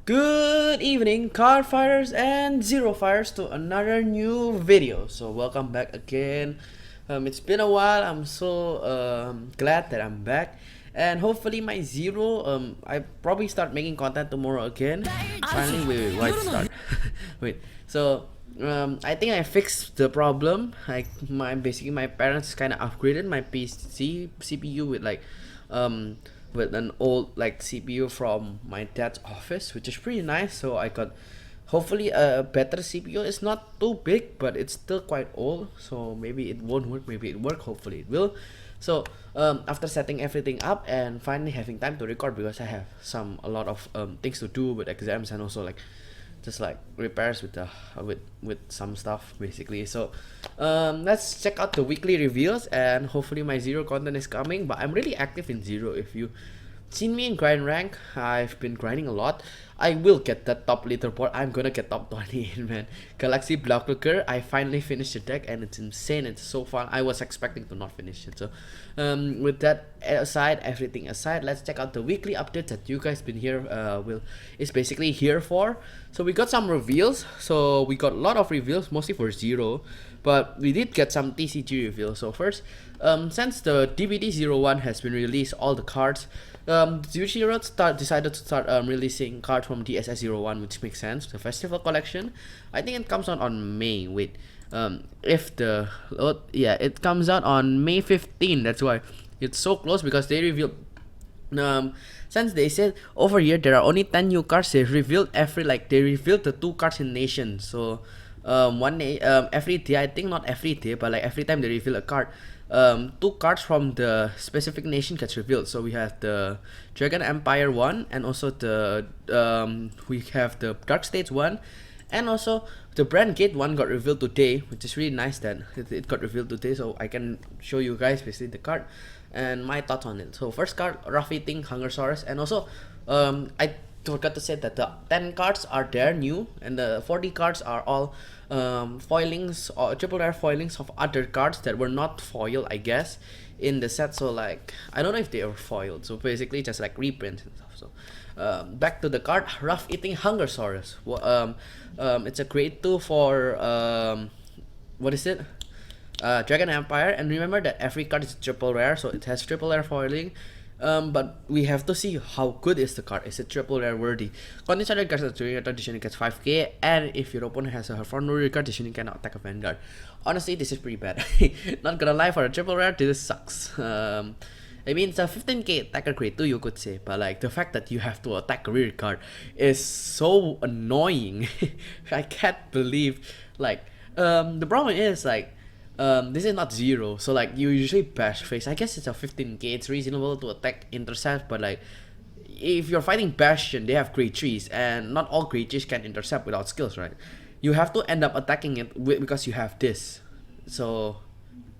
Good evening, card fighters and zero fighters, to another new video. So welcome back again. It's been a while. I'm so glad that I'm back, and hopefully my zero. I probably start making content tomorrow again. Finally, wait, why start? Wait. So I think I fixed the problem. Basically my parents kind of upgraded my PC CPU with with an old CPU from my dad's office, which is pretty nice. So I got hopefully a better CPU. It's not too big, but it's still quite old. So maybe it won't work, maybe it work. Hopefully it will. So after setting everything up and finally having time to record, because I have a lot of things to do with exams, and also just repairs with the with some stuff basically. So let's check out the weekly reveals, and hopefully my zero content is coming. But I'm really active in zero. If you seen me in grind rank, I've been grinding a lot. I will get that top leaderboard. I'm gonna get top 28, man. Galaxy Blocklooker, I finally finished the deck and it's insane. It's so fun. I was expecting to not finish it. So with that aside, everything aside, let's check out the weekly updates that you guys been here is basically here for. So we got some reveals. So we got a lot of reveals, mostly for zero, but we did get some TCG reveals. So first, since the DBD01 has been released, all the cards, Zero decided to start releasing cards from DSS01, which makes sense. The festival collection, I think it comes out on May. Wait, it comes out on May 15. That's why it's so close, because they revealed. Since they said over here there are only 10 new cards, they revealed they revealed the 2 cards in Nation. So every day, I think not every day, but every time they reveal a card, 2 cards from the specific nation gets revealed. So we have the Dragon Empire one, and also we have the Dark States one, and also the Brand Gate one got revealed today, which is really nice that it got revealed today. So I can show you guys basically the card and my thoughts on it. So first card, Rough Eating Hungersaurus, and also I forgot to say that the 10 cards are there new, and the 40 cards are all foilings or triple rare foilings of other cards that were not foiled, I guess, in the set. So I don't know if they were foiled, so basically just reprints and stuff. So back to the card, Rough Eating Hungersaurus. It's a grade 2 for what is it, Dragon Empire, and remember that every card is triple rare, so it has triple rare foiling. But we have to see how good is the card. Is it triple rare worthy? Contain standard cards during your tradition, it gets 5k, and if your opponent has a Fornuri card, you can attack a Vanguard. Honestly, this is pretty bad. Not gonna lie, for a triple rare, this sucks. I mean, it's a 15k attacker grade 2, you could say, but the fact that you have to attack a rear card is so annoying. I can't believe, the problem is, this is not zero, so you usually bash face. I guess it's a 15k, it's reasonable to attack intercept, but if you're fighting Bastion, they have grade 3s, and not all grade 3s can intercept without skills, right? You have to end up attacking it because you have this. So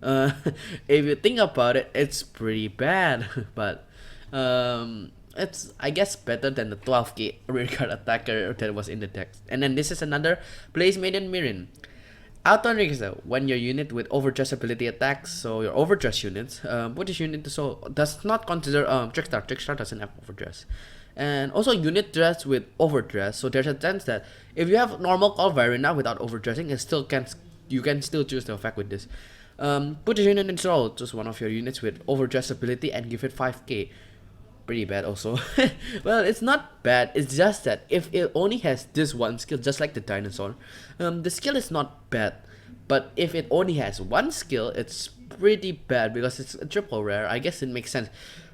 if you think about it, it's pretty bad. But it's, I guess, better than the 12k rear card attacker that was in the deck. And then this is another Place Maiden Mirin. Auto register when your unit with Overdress ability attacks. So your Overdress units, put this unit to soul, does not consider Trickstar. Trickstar doesn't have Overdress. And also unit dress with Overdress. So there's a chance that if you have normal call Varina without overdressing, you can still choose the effect with this. Put this unit in soul, choose one of your units with Overdress ability and give it 5k. Pretty bad also. Well, it's not bad, it's just that if it only has this one skill, just like the dinosaur, the skill is not bad. But if it only has one skill, it's pretty bad, because it's a triple rare. I guess it makes sense.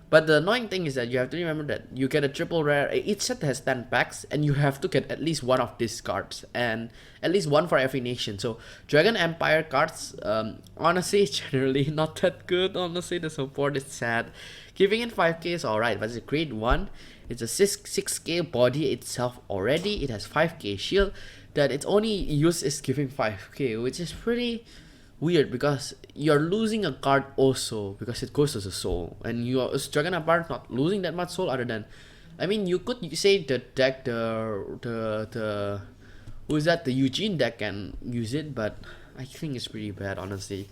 But the annoying thing is that you have to remember that you get a triple rare, each set has 10 packs, and you have to get at least one of these cards, and at least one for every nation. So Dragon Empire cards, honestly, generally not that good. Honestly, the support is sad. Giving it 5k is alright, but it's a grade 1. It's a 6k body itself already. It has 5k shield. That its only use is giving 5k, which is pretty weird, because you're losing a card also because it goes as a soul, and your Dragon Empire not losing that much soul. Other than, I mean, you could say the deck, the who is that, the Eugene deck can use it, but I think it's pretty bad, honestly.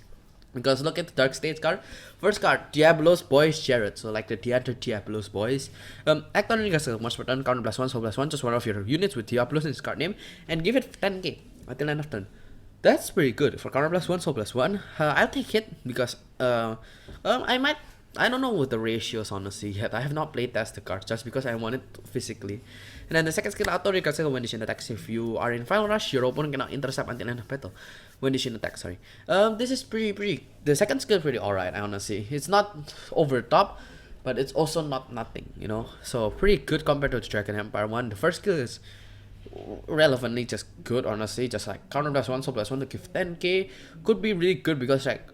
Because look at the Dark States card. First card, Diablo's Boys Jared. So like the Diablo's Boys. Act on it, once per turn, counter +1, so +1, just one of your units with Diablos in its card name, and give it 10k until end of turn. That's pretty good for counter +1, so +1. I'll take it because I don't know what the ratios honestly yet. I have not played test the card just because I want it physically. And then the second skill, auto recall second when Dishin attacks. If you are in final rush, your opponent cannot intercept until end of battle. When Dishin attacks, sorry. This is pretty. The second skill pretty alright. Honestly, it's not over top, but it's also not nothing. You know, so pretty good compared to the Dragon Empire one. The first skill is relevantly just good, honestly. Just like counter +1, so +1 to give 10k could be really good because like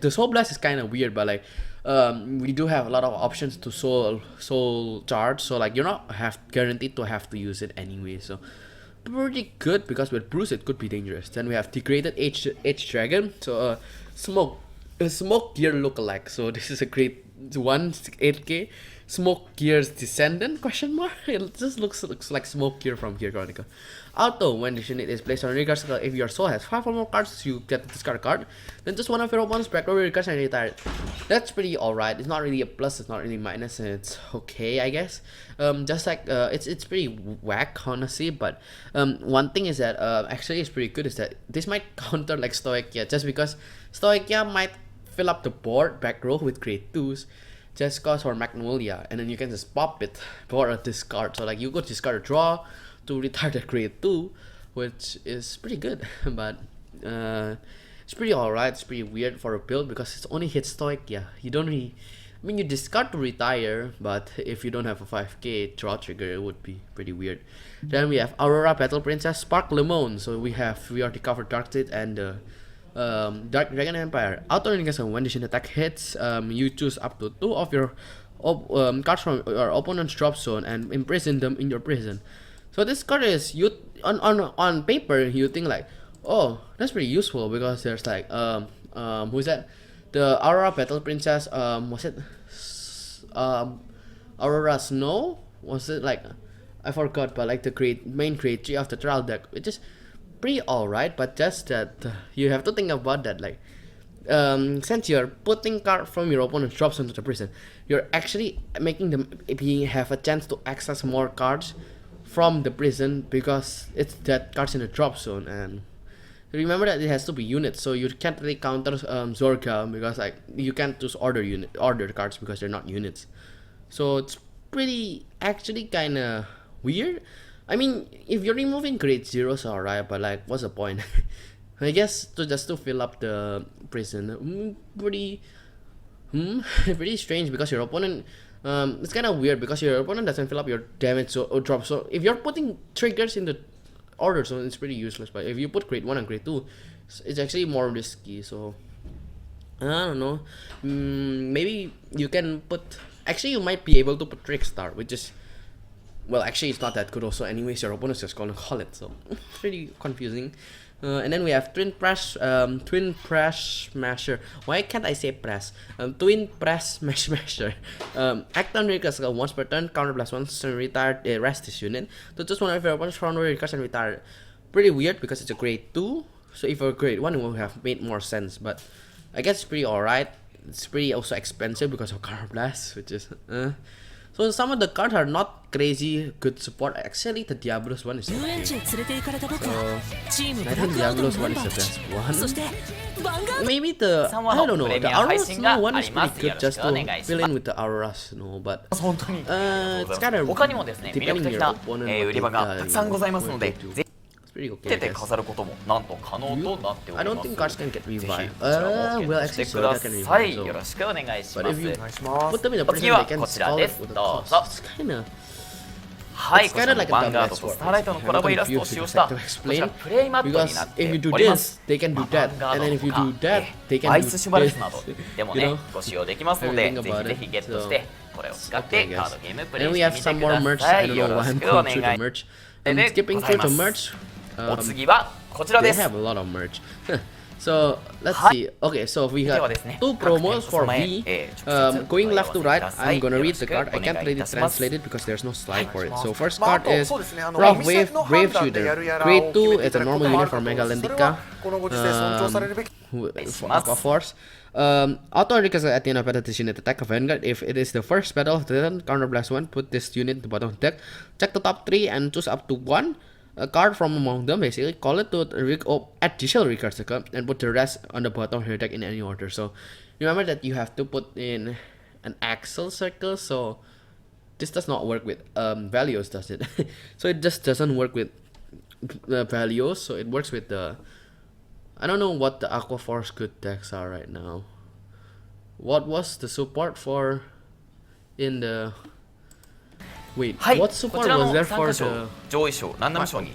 the Soul Blast is kind of weird, but like we do have a lot of options to soul charge, so like you're not guaranteed to have to use it anyway. So pretty good because with Bruce it could be dangerous. Then we have degraded H Dragon, so smoke gear lookalike. So this is a great 8k Smoke Gear's descendant question mark. It just looks like Smoke Gear from Gear Chronicle. Auto, when this unit is placed on recard circle, if your soul has 5 or more cards, you get to discard a card. Then just one of your opponent's back row recards and retire it. That's pretty alright. It's not really a plus, it's not really minus, and it's okay, I guess. Just like it's pretty whack honestly, but one thing is that actually it's pretty good is that this might counter like Stoichia, just because Stoichia might fill up the board back row with grade 2s. Just cause or Magnolia, and then you can just pop it for a discard. So like you could discard a draw to retire the grade 2, which is pretty good. But it's pretty alright. It's pretty weird for a build because it's only hit Stoichia. You don't really, I mean, you discard to retire, but if you don't have a 5k draw trigger, it would be pretty weird. Then we have Aurora Battle Princess, Spark Lemon. So we already covered Dark State and Dark Dragon Empire. Auto when this attack hits, you choose up to 2 of your cards from your opponent's drop zone and imprison them in your prison. So this card is, you on paper you think like, oh, that's pretty useful because there's like who's that? The Aurora Battle Princess, was it Aurora Snow? Was it like, I forgot, but like the main grade 3 of the trial deck, which is pretty alright, but just that you have to think about that, like since you're putting card from your opponent's drop zone to the prison, you're actually making them have a chance to access more cards from the prison because it's that cards in the drop zone. And remember that it has to be units, so you can't really counter Zorga because like you can't just order cards because they're not units. So it's pretty actually kind of weird. I mean, if you're removing grade 0s, alright, but like, what's the point? I guess to fill up the prison. Pretty strange because your opponent, it's kind of weird because your opponent doesn't fill up your damage or drop. So if you're putting triggers in the order zone, it's pretty useless. But if you put grade 1 and grade 2, it's actually more risky. So I don't know. Maybe you can put. Actually, you might be able to put Trickstar, which is, well, actually it's not that good also anyways. Your opponent's just gonna call it, so it's pretty confusing. And then we have Twin Press Smasher. Why can't I say press? Twin Press Smasher. Act on recast once per turn, counter +1, and retire rest this unit. So just one of your opponent's front row recast and retire. Pretty weird because it's a grade 2. So if a grade 1, it would have made more sense, but I guess it's pretty alright. It's pretty also expensive because of Counter Blast, which is so some of the cards are not crazy good support. Actually, the Diablos one is okay. So I think Diablos one is the best one. Maybe the, I don't know, the Aurora Snow one is pretty good just to fill in with the Aurora Snow, but it's kind of depending on your opponent. It's pretty okay, I don't think cards can get revived. Well, actually, so that can revive. So. But if you put them in a prison, they can stall it with a cost. It's kind of like a double-edged sword. I'm confused because I have to explain. Because if you do this, they can do that. And then if you do that, they can do this. You know? Everything about it. So, okay, guys. And we have some more merch. I don't know why I'm going through the merch. I'm skipping through the merch. They have a lot of merch. So let's see. Okay, so we have 2 promos for V. Going left to right, I'm gonna read the card. I can't really translate it because there's no slide for it. So first card is Rough Wave Brave Shooter. Grade 2, it's a normal unit for Mega Lendica. for Aqua Force. Auto recast at the end of battle this unit attack of Vanguard. If it is the first battle of the turn, counterblast 1, put this unit to the bottom of the deck. Check the top 3 and choose up to 1 a card from among them, basically. Call it to additional recard circle and put the rest on the bottom of your deck in any order. So remember that you have to put in an axial circle, so this does not work with values, does it? So it just doesn't work with the values, so it works with the... I don't know what the Aqua Force good decks are right now. What was the support for in the... Wait, what support was there for the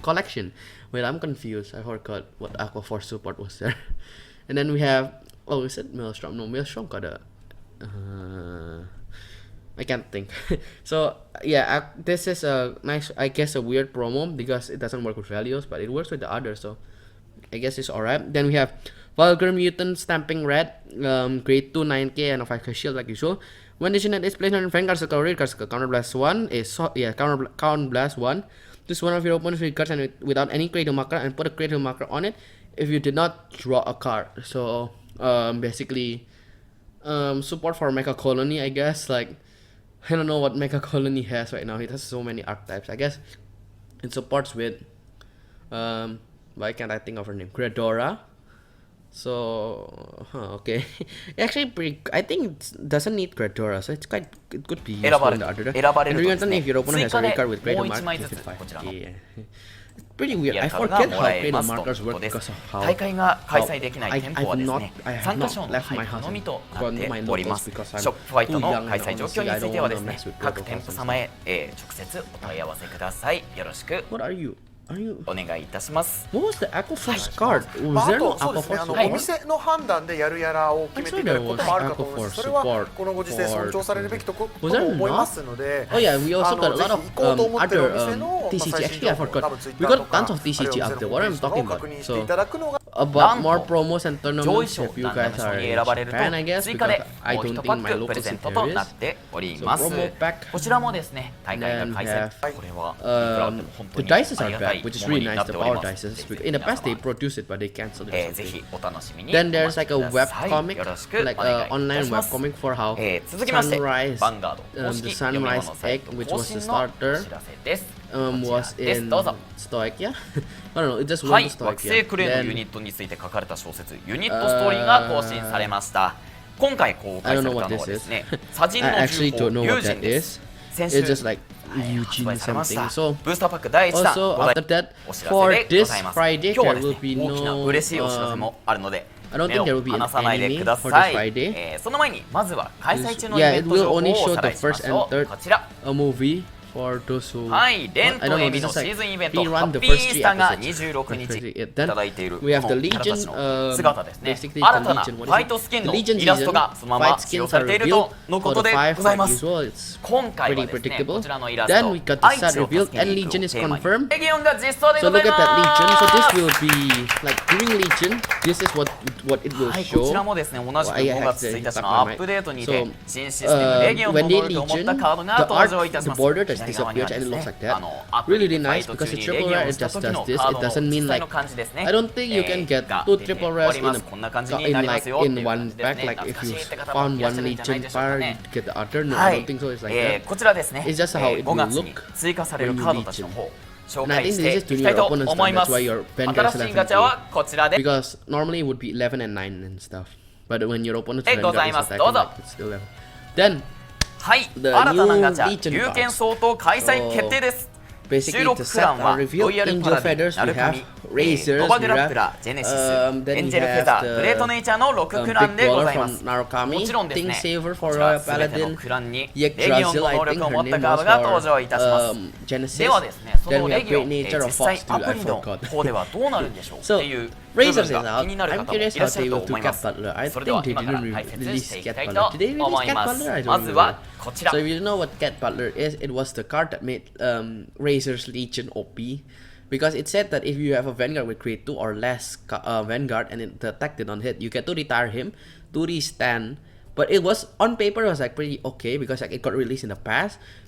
collection? Wait, I'm confused. I forgot what Aqua Force support was there. And then we have... Oh, is it Maelstrom? No, Maelstrom got a... I can't think. So yeah, this is a nice, I guess, a weird promo because it doesn't work with values, but it works with the others, so I guess it's alright. Then we have Vulgar Mutant Stamping Red, grade 2 9k and a 5k shield like usual. When this unit is placed on Vanguard circle, counter blast 1 is counter blast 1. Choose one of your opponent's read cards and without any creative marker and put a creative marker on it if you did not draw a card. So basically support for Mecha Colony, I guess. Like, I don't know what Mecha Colony has right now. It has so many archetypes. I guess it supports with why can't I think of her name? Gradora. So okay. Actually, I think it doesn't need Gradora, so it's quite, it could be useful in the other deck. And remember, if your opponent has a card with greater mark, give it 5k. It's pretty weird. I forget how greater markers work because of how I have not left my house and gone my locals because I'm too young and honestly I don't want to mess with protocols and stuff. What are you? What was the Aqua Force card? Was there no Aqua Force support? お店の判断でやるやらを決めてくることもあるかと思います。それはこのご時世尊重されるべきところと思いますので、 Oh yeah, we also got a lot of other TCG. Actually, I forgot. We got tons of TCG up there. What I'm talking about. So about more promos and tournaments if you guys are a fan, I guess, because I don't think my local scene there is. So promo pack. And then we have the dices are back, which is really nice. The power dices. In the past they produced it, but they cancelled it. Then there's like a web comic, like an online web comic for how Sunrise, the Sunrise egg, which was the starter, was in Stoic, yeah? I don't know, it just went to Stoic, yeah. I don't know what this is. I actually don't know what that is. It's just like Eugene something. So also after that, for this Friday there will be no I don't think there will be an anime for this Friday. Yeah, it will only show the first and third movie for those who I don't know, this is like rerun the first 3 episodes. Then we have the Legion, basically the Legion. What is it? The Legion season, 5 skins are revealed for the 5 like usual. It's pretty predictable. Then we got the set revealed and Legion is confirmed. So look at that Legion. So this will be like during Legion, this is what it will show. I actually stuck my mic. So when they Legion, the art, the border just disappears and it looks like that. Really nice because the triple rare it just does this. It doesn't mean like, I don't think you can get 2 triple rares in one pack. Like if you found one Legion fire, you get the other. No, I don't think so. It's like that. It's just how it will look when you Legion. And I think this is to your opponent's turn, that's why your Vanguard is 11 because normally it would be 11 and 9 and stuff. But when your opponent's Vanguard is attacking, like, it's still 11. Then the new Legion cards. Basically, the set are revealed. Angel Feathers, we have Razors, we have then we have the Big Baller from Narukami, Thing Saver for Royal Paladin, Yggdrasil, I think her name was for Genesis, then we have Great Nature of Fox 2, I forgot. So, Razors is out. I'm curious how they will do Cat Butler. I think they didn't release Cat Butler. Did they release Cat Butler? I don't remember. So if you know what Cat Butler is, it was the card that made Razor's Legion OP. Because it said that if you have a Vanguard with grade 2 or less Vanguard and the attack did not hit, you get to retire him, to restand. But it was, on paper, it was like pretty okay because like it got released in the past.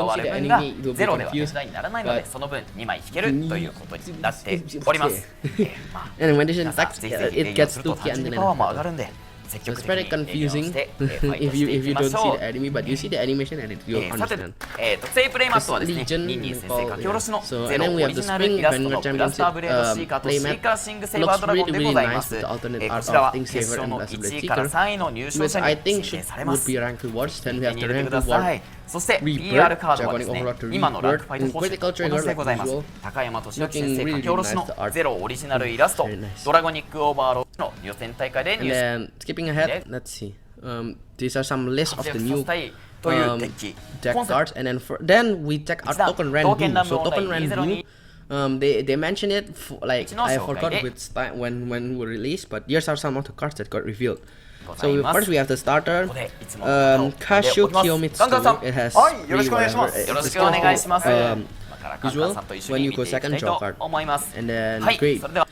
加わ see る the 分が enemy, you'll be ゼロでは手 confused. 札にならないので But その分2枚引けるということになっております。まあ And when this 皆さん attacks, ぜひぜひ it 営業 gets すると 2 key 単純 and に then パワーも上 an がるんで積 So 極 it's 的 very に営業し confusing てファイト if してい you きま don't し see ょう the。enemy, but you see the animation and you'll さて、 understand. 特製プレイマットはですね、 Legion ニンニン先生 called, 書き下ろしの so ゼ and ロ then オ we have リ the ジナル Spring イラストの Vanguard ブラスターブレードシーカーとシ Championship ーカーシングセイバー looks ドラゴン really で really ござい nice ます。 with the alternate こ art ちら of は Thing 決 Saver 勝 and の Blessed 1位から Seeker, 3位の入賞 which 者 I に think 認 should 定されま would す。 be rank rewards. Then we 手 have に the 入れて rank くださ reward い。そして Rebirth, PR カードはです Dragonic ね Overlord to 今のランク Rebirth ファイト報 in 酬 critical と同 trigger じでございます like usual. 高山俊明先 Looking 生 really 書き下ろしの nice, the art. ゼロオリジナルイラスト Very nice. ドラゴニックオーバーロードの予選大会で And 入賞 then skipping ahead, let's see. These are some lists of 活 the 躍さ new せたいというデッキ deck コンセプ cards, and then we check out 一段 Touken 刀剣 Ranbu. 乱舞 So オンライン Touken 202 Ranbu, they mentioned it like うちの I 紹介 forgot で which time when we released, but here's are some of the cards that got revealed. ござい So ます first we have the starter, ここでいつもの方を Kashu 呼んでおきますガンガンさん Kiyomitsu. It has はいよろし three くお願いします whatever. よろし It's くお願いします。 called, 今からカンカンさんと一緒に見ていきたいと思います。 and then はい、 great. それでは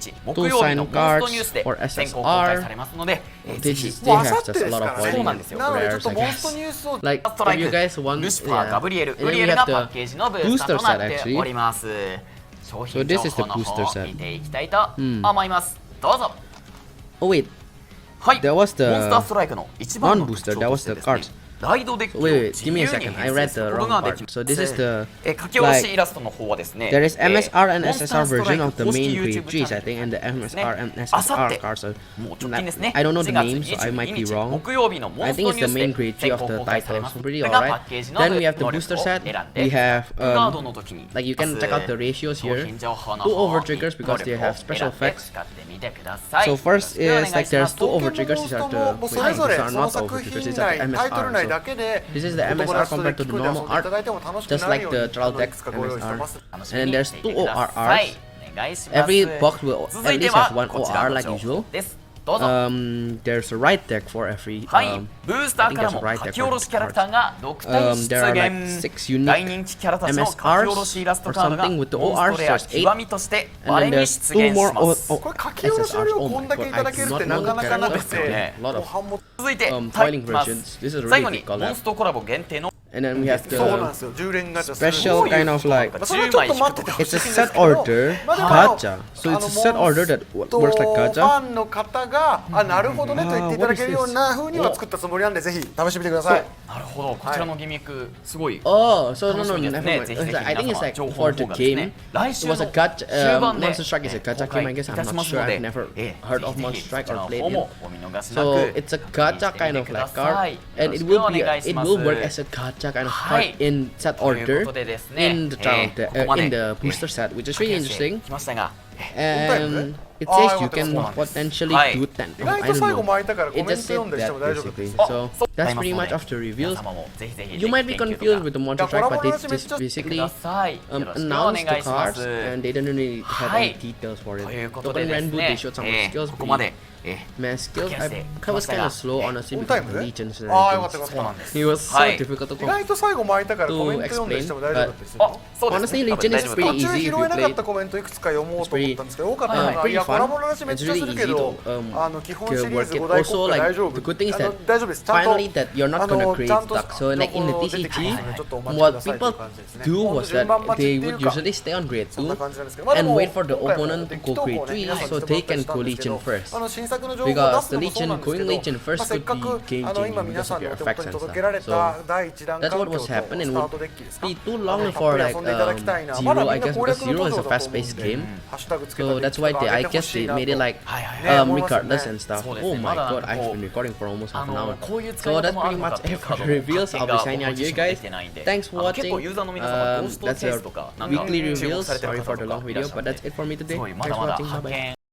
日木曜日のモンストニュースで先行公開されますので、ぜひ they have just a lot of そうなんですよ。なのでちょっ rares, と I モンスト guess. ニュースを Like, ストラ if イ you ク、 guys want, ルシファー、 yeah. ガブリエル、 And グ then リエ we ル have が the パッケージのブースターと booster な set って actually. おります。商 So 品 this 情 is the 報の booster 方 set. 見ていきたいと思います。どうぞ。 Oh wait, はい、 there was the モンスターストライクの一番の non 特徴 booster. と That して was で the すね cards. ライドデッキを Wait, 自 give me 由 a に second. 編 I 成 read す the ること wrong がで part. きます。So this is the 書き下ろしイラストの方はですね、 there is MSR and モンスタ SSR ーストライ version ク of the 公式 main YouTube creatures, チャ I ンネ think, and the ルですね MSR and あさ SSR って cards. Are, もう直近ですね。 I don't know the 4月 name, so I might 22 be 日 wrong. 木曜日のモン I スト think ニ it's ュー the ス main で creator 先 of 行 the 公開され titles. ます。 So こ pretty れがパ alright. ッケージの Then we have the 能力 booster を set. 選んで We have カードの時に like you can check out the ratios 商 here. 品情報の Two 方 over triggers because they have special 能力を選んで effects. 使ってみてください。 So first よろ is しくお願い like します there's two over triggers. These are the もうそれ wait, ぞれ these are その not over 作 triggers. 品 These are 内 the タイトル MSR. 内だけで This is the お友 MSR 達とで compared to 聞 the くで遊ん normal でいた art, だいても楽しく just なる like よう the に trial い deck くつかご用意してます MSR. 楽しみ And に then し there's てい 2 てくだ ORRs. さい。お願いします Every box will 続 at いて least は have one こちら OR の like 情 usual. 報です。どうぞ。 There's a right deck for every はい、ブースターからも I think there's a right 書 deck き下ろ for しキャラクターが6体 there are like 出 6 unique 現。大人気キャラたちの書き下ろしイラストカードが or something with the モンストレア ORs, there's 極みとしてバ and レ then に there's 出 2 現 more します。これ書き下ろしの量こんだけいただけるってなかなかなくて a lot もう of 版元続いて、 foiling ます versions. This is a 最 really 後に big モン collab. ストコラボ限定の And then we have そうなんで the すよ10連ガチャ special kind of like それはちょっと待っててほしい it's ん a ですけ set ど order まあでも gacha. So it's a set order that works like フ gacha. ァンの方がなるほどねと言っていただけるような風には作ったつもりなんでぜひ試してみてください。なるほど、こちらのギミックすごい Oh, so no, 楽し no, みです never ね。 mind. ぜひぜひ I think 皆 it's 様 like 情報 for の the 方がですね game. 来 It 週の was a gacha. 終盤で Monster Strike is a gacha 公 game. 開 I い guess た I'm し not ます sure. ので I've never ぜ heard ひ of ぜ Monster ひそ Strike ちら or の played 方 it. もお見逃しな So く it's a gacha kind of like card, and it よろしく will お be 願いし it ます will work as a gacha kind of は card い in set という order ことでですね in the trial ここまで in the booster set, which is really interesting. 来ましたが And it Ah, says I you want to can know. potentially Hi. do 10. 意外 I と don't 最後 know. 巻いたからコ It メント just 読 said んだりして that も大丈夫です basically. よ。 So そう that's あります pretty の much で of the reveals. 皆様もぜひぜひ You might be 研究と confused か with the Monster いや Strike, but they コラボの話めっちゃ just してくだ basically さい。よろしくお announced 願 the いしま cards す。 and they didn't really have はい any details for という it. ことで Touken です Ranbu, ね they showed some of the skills. ここまで Man, skills, I 駆け足で was kind of slow, honestly, オン because タイ of ム the で legions and ああよかった everything. よかったそうなんです He was so はい difficult to 意外と最後巻いたからコメント読んだりしても大丈夫だったりするあ、そうです Honestly, 多分 Legion 大 is 丈夫 pretty 途中 easy 拾 if え you なかっ play. たコメントいくつか読もうと思ったんですけど多かった pretty のがいや fun. コラボの話めっちゃするけ It's really ど easy to, 基本シリー work ズ it. 5大 Also, 国家 like, 大丈夫 the good thing is that 大丈夫ですちゃんと finally that you're not gonna create ちゃんと stuck. So like in the 情報出てきます TCG, のでちょっとお待ちく what ださいという people 感じですね do ほんと was 順 that 番待ち they っていう would か usually stay on grade そんな 2感じなんですけどまあで and も wait for the 今回も opponent to 適 go 当 grade 校ね 3 皆さん so にしてもら they ったり can したんですけ collision ど first. 新作の情報を出 Because す the のもそうなん Legion, ですけ going ど Legion first せっ could か be く game 今 changing 皆 because さ of んの your お手元 effects に and 届けられ stuff. た So 第一弾 that's 環 what 境 was と happening ス and ター would トデッキですか be too た long っぷ for り like 遊んでいただきたいなまだ Zero, み I んな guess, 攻 because 略の Zero 途 is 上 a だと思 fast-paced うんで game. ハッシュタグつけた So デッ that's キ why とか they, 上 I げてほ guess し they いな made it と like はいはいはい。 regardless ね and stuff. そうですね Oh ま my だ god, I've こう been recording for almost half an hour. こういう使い So 方 that's もあ pretty るのか much っていう it カー for ド the の reveals. 発 I'll 見 be が signing ご out 自 you 身で guys. きてないんで Thanks for 結構 watching. ユーザーの皆様ゴースト That's チェイ a スとかなんか weekly 注目 reveals. されてる Sorry 方 for と the か long いらっ video, しゃっ but て that's it for me す today. ごいま Thanks だ for まだ watching. 発 Bye bye. 見